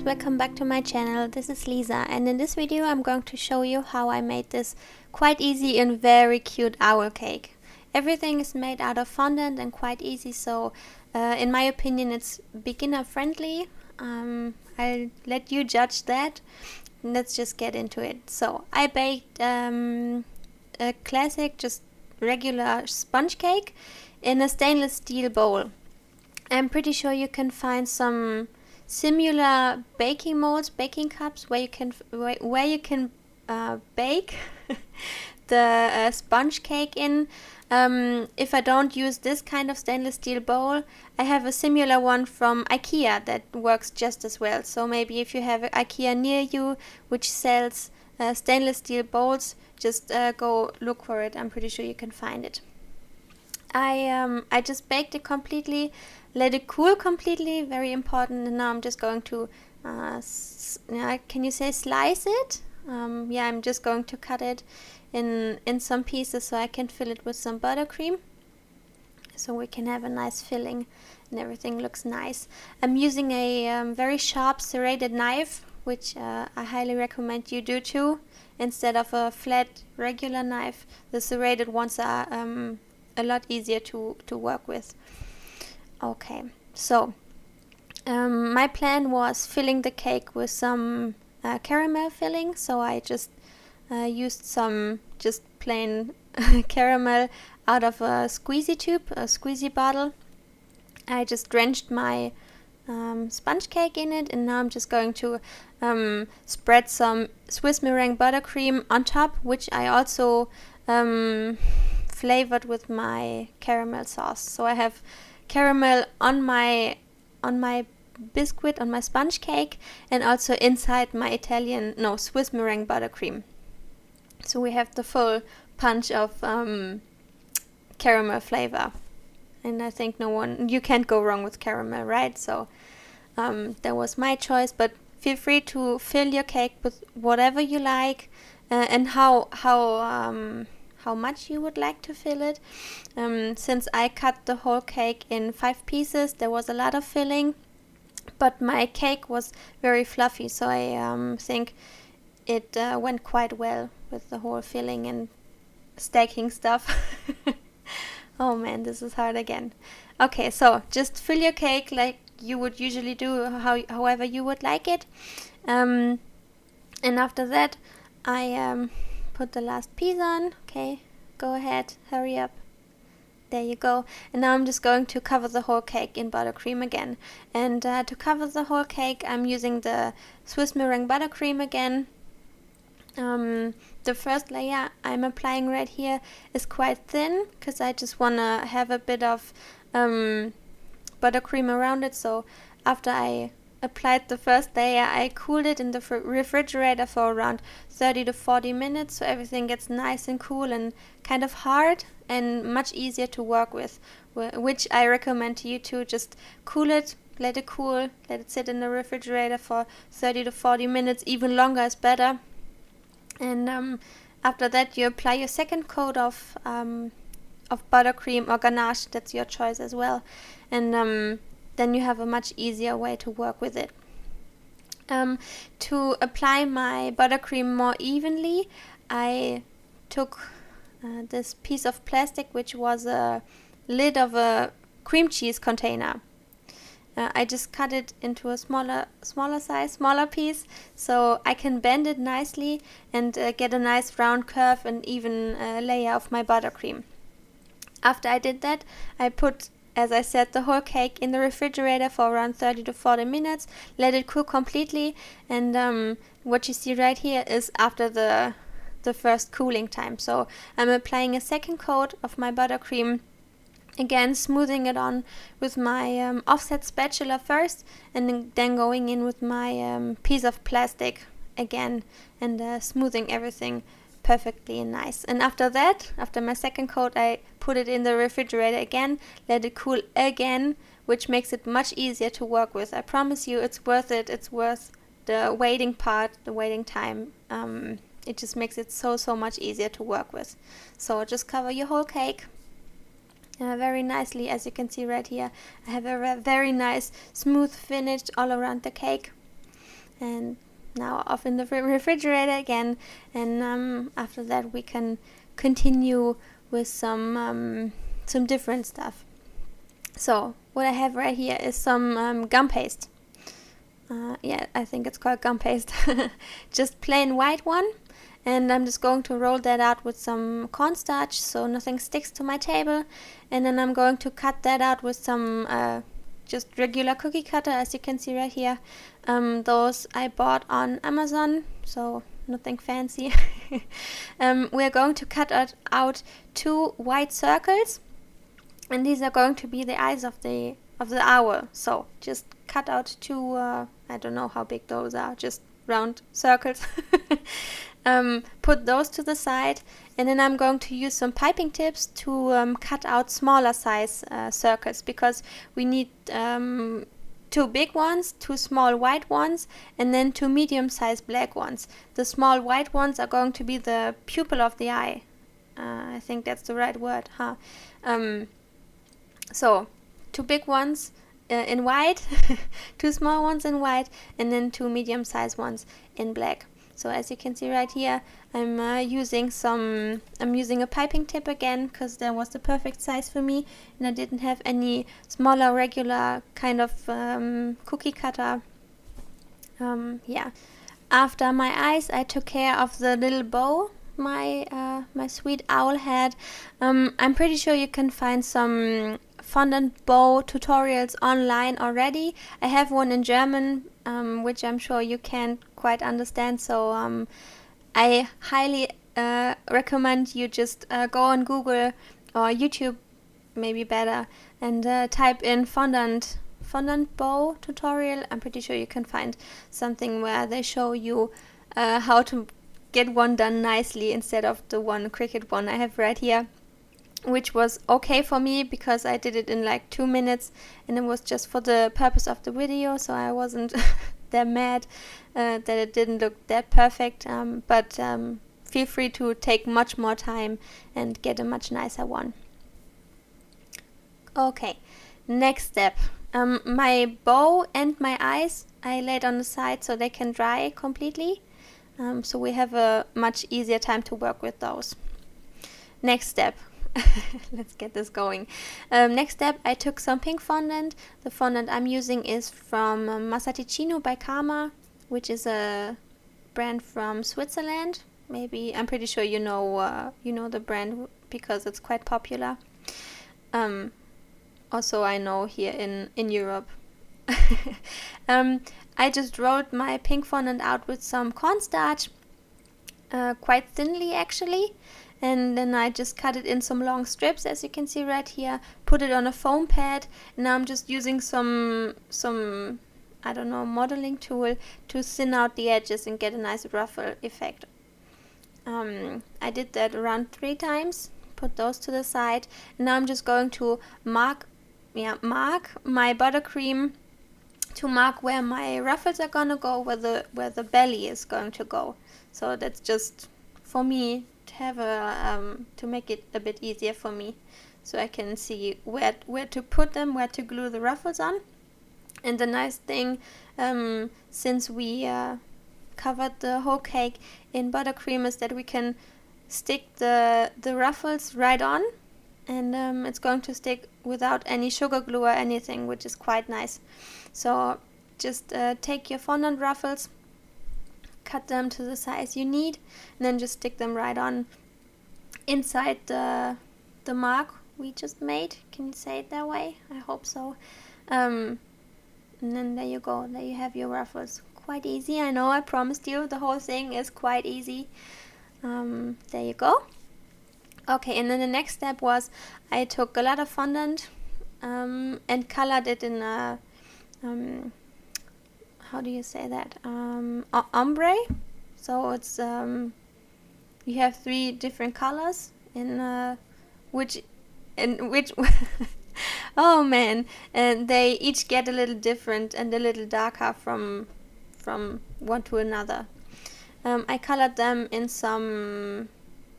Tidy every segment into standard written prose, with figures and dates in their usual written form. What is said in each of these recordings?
welcome back to my channel. This is Lisa, and in this video I'm going to show you how I made this quite easy and very cute owl cake. Everything is made out of fondant and quite easy, so in my opinion it's beginner friendly. I'll let you judge that. Let's just get into it. So I baked a classic, just regular sponge cake in a stainless steel bowl. I'm pretty sure you can find some similar baking molds, baking cups, where you can bake the sponge cake in. If I don't use this kind of stainless steel bowl, I have a similar one from IKEA that works just as well. So maybe if you have an IKEA near you which sells stainless steel bowls, just go look for it. I'm pretty sure you can find it. I just baked it completely, let it cool completely, very important, and now I'm just going to, can you say slice it? I'm just going to cut it in some pieces so I can fill it with some buttercream, so we can have a nice filling and everything looks nice. I'm using a very sharp serrated knife, which I highly recommend you do too, instead of a flat regular knife. The serrated ones are a lot easier to work with. Okay, so my plan was filling the cake with some caramel filling, so I just used some just plain caramel out of a squeezy tube, a squeezy bottle. I just drenched my sponge cake in it, and now I'm just going to spread some Swiss meringue buttercream on top, which I also flavored with my caramel sauce. So I have caramel on my biscuit, on my sponge cake, and also inside my Swiss meringue buttercream. So we have the full punch of caramel flavor, and I think you can't go wrong with caramel, right? So that was my choice, but feel free to fill your cake with whatever you like, and how much you would like to fill it. Since I cut the whole cake in 5 pieces, there was a lot of filling, but my cake was very fluffy, so I think it went quite well with the whole filling and stacking stuff. Oh man, this is hard again. Okay, so just fill your cake like you would usually do, however you would like it. And after that, I put the last piece on. Okay, go ahead, hurry up. There you go. And now I'm just going to cover the whole cake in buttercream again. And to cover the whole cake, I'm using the Swiss meringue buttercream again. The first layer I'm applying right here is quite thin, because I just want to have a bit of buttercream around it. So after I applied the first layer, I cooled it in the refrigerator for around 30 to 40 minutes, so everything gets nice and cool and kind of hard and much easier to work with, which I recommend to you too. Just cool it, let it cool, let it sit in the refrigerator for 30 to 40 minutes, even longer is better. And after that you apply your second coat of buttercream or ganache, that's your choice as well, and then you have a much easier way to work with it. To apply my buttercream more evenly, I took this piece of plastic, which was a lid of a cream cheese container. I just cut it into a smaller piece, so I can bend it nicely and get a nice round curve and even layer of my buttercream. After I did that, I put, as I said, the whole cake in the refrigerator for around 30 to 40 minutes, let it cool completely, and what you see right here is after the first cooling time. So I'm applying a second coat of my buttercream, again smoothing it on with my offset spatula first, and then going in with my piece of plastic again, and smoothing everything perfectly and nice. And after that, after my second coat, I put it in the refrigerator again, let it cool again, which makes it much easier to work with. I promise you, it's worth it. It's worth the waiting part, the waiting time. It just makes it so much easier to work with. So just cover your whole cake very nicely. As you can see right here, I have a very nice smooth finish all around the cake. and now off in the refrigerator again, and after that we can continue with some different stuff. So what I have right here is some gum paste. I think it's called gum paste. Just plain white one, and I'm just going to roll that out with some cornstarch so nothing sticks to my table, and then I'm going to cut that out with some just regular cookie cutter, as you can see right here. Those I bought on Amazon, so nothing fancy. We're going to cut out 2 white circles, and these are going to be the eyes of the owl. So just cut out 2, I don't know how big those are, just round circles. Put those to the side, and then I'm going to use some piping tips to cut out smaller size circles, because we need 2 big ones, 2 small white ones, and then 2 medium-sized black ones. The small white ones are going to be the pupil of the eye. I think that's the right word, huh? So 2 big ones in white, 2 small ones in white, and then 2 medium-sized ones in black. So as you can see right here, I'm using a piping tip again, because that was the perfect size for me, and I didn't have any smaller regular kind of cookie cutter. After my eyes, I took care of the little bow my sweet owl had. I'm pretty sure you can find some fondant bow tutorials online already. I have one in German, which I'm sure you can't quite understand, so I highly recommend you just go on Google or YouTube, maybe better, and type in fondant bow tutorial. I'm pretty sure you can find something where they show you how to get one done nicely instead of the one Cricut one I have right here, which was okay for me because I did it in like 2 minutes, and it was just for the purpose of the video, so I wasn't that mad that it didn't look that perfect, but feel free to take much more time and get a much nicer one. Okay, next step. My bow and my eyes I laid on the side so they can dry completely, so we have a much easier time to work with those. Next step. Let's get this going. Next step, I took some pink fondant. The fondant I'm using is from Massaticino by Karma, which is a brand from Switzerland. Maybe, I'm pretty sure you know the brand because it's quite popular. Also, I know here in Europe. I just rolled my pink fondant out with some cornstarch, quite thinly actually, and then I just cut it in some long strips, as you can see right here, put it on a foam pad, and now I'm just using some I don't know, modeling tool to thin out the edges and get a nice ruffle effect. I did that around 3 times, put those to the side, and now I'm just going to mark my buttercream to mark where my ruffles are gonna go, where the belly is going to go. So that's just for me to have to make it a bit easier for me, so I can see where to put them, where to glue the ruffles on. And the nice thing, since we covered the whole cake in buttercream, is that we can stick the ruffles right on, and it's going to stick without any sugar glue or anything, which is quite nice. So just take your fondant ruffles, cut them to the size you need, and then just stick them right on inside the mark we just made. Can you say it that way? I hope so. And then there you go, there you have your ruffles. Quite easy, I know, I promised you the whole thing is quite easy. There you go. Okay, and then the next step was I took a lot of fondant and colored it in a how do you say that, ombre. So it's you have 3 different colors in which oh man, and they each get a little different and a little darker from one to another. I colored them in some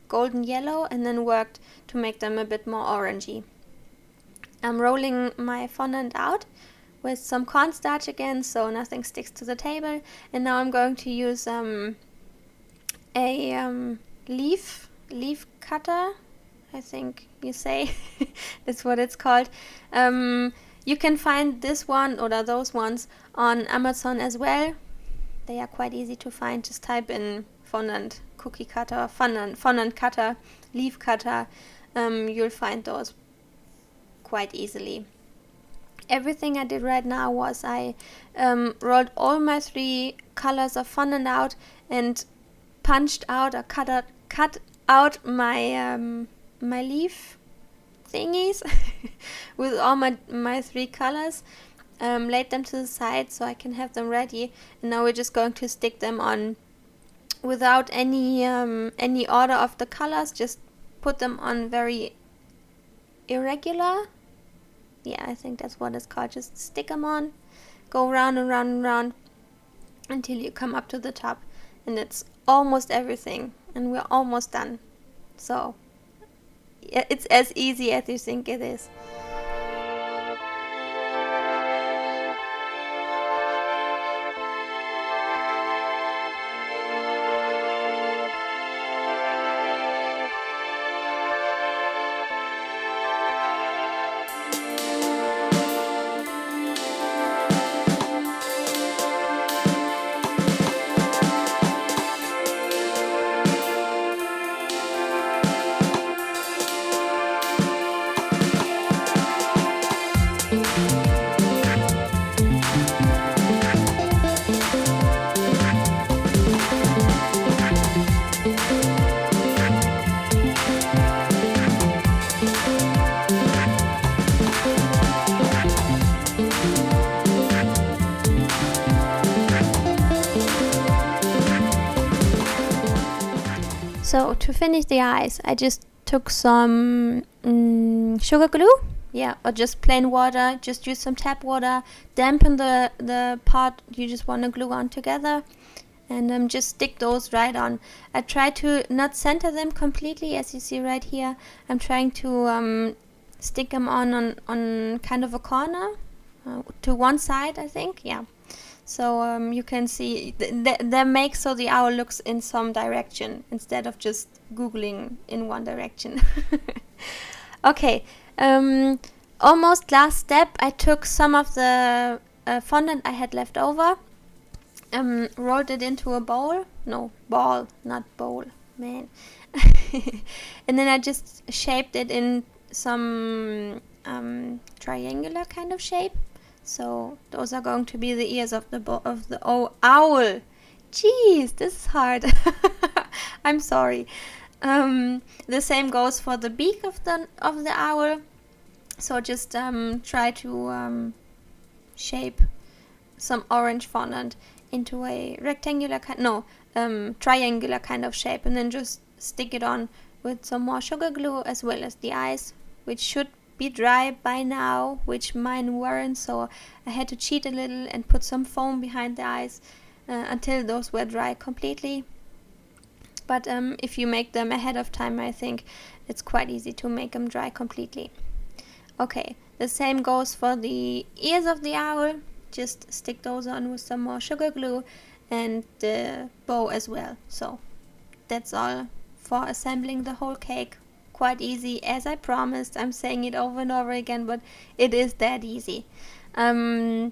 golden yellow and then worked to make them a bit more orangey. I'm rolling my fondant out with some cornstarch again, so nothing sticks to the table. And now I'm going to use a leaf cutter, I think you say. That's what it's called. You can find this one or those ones on Amazon as well. They are quite easy to find. Just type in fondant cookie cutter, fondant cutter, leaf cutter. You'll find those quite easily. Everything I did right now was I rolled all my 3 colors of fondant out and punched out or cut out my my leaf thingies with all my 3 colors. Laid them to the side so I can have them ready, and now we're just going to stick them on without any order of the colors. Just put them on very irregular. Yeah, I think that's what it's called. Just stick them on, go round and round and round until you come up to the top, and it's almost everything, and we're almost done. So it's as easy as you think it is. So to finish the eyes, I just took some sugar glue, or just plain water. Just use some tap water, dampen the part you just want to glue on together, and just stick those right on. I try to not center them completely, as you see right here. I'm trying to stick them on kind of a corner, to one side, I think, yeah. So you can see they make so the owl looks in some direction instead of just googling in one direction. Okay, almost last step. I took some of the fondant I had left over, rolled it into a bowl. No, ball, not bowl, man. And then I just shaped it in some triangular kind of shape. So those are going to be the ears of the owl. Jeez, this is hard. I'm sorry. The same goes for the beak of the owl. So just try to shape some orange fondant into a triangular kind of shape, and then just stick it on with some more sugar glue, as well as the eyes, which should be dry by now, which mine weren't, so I had to cheat a little and put some foam behind the eyes until those were dry completely. But if you make them ahead of time, I think it's quite easy to make them dry completely. Okay, the same goes for the ears of the owl. Just stick those on with some more sugar glue, and the bow as well. So that's all for assembling the whole cake. Quite easy, as I promised. I'm saying it over and over again, but it is that easy. If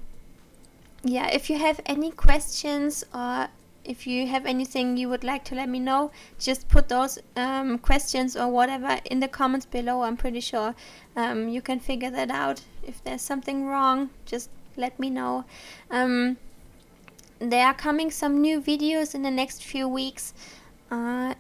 you have any questions, or if you have anything you would like to let me know, just put those questions or whatever in the comments below. I'm pretty sure you can figure that out. If there's something wrong, just let me know. There are coming some new videos in the next few weeks.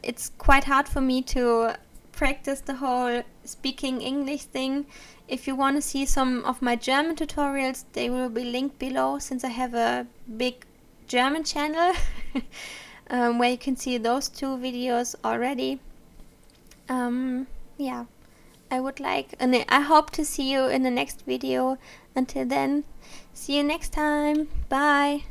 It's quite hard for me to practice the whole speaking English thing. If you want to see some of my German tutorials, they will be linked below, since I have a big German channel where you can see those 2 videos already. I would like, and I hope to see you in the next video. Until then, see you next time. Bye.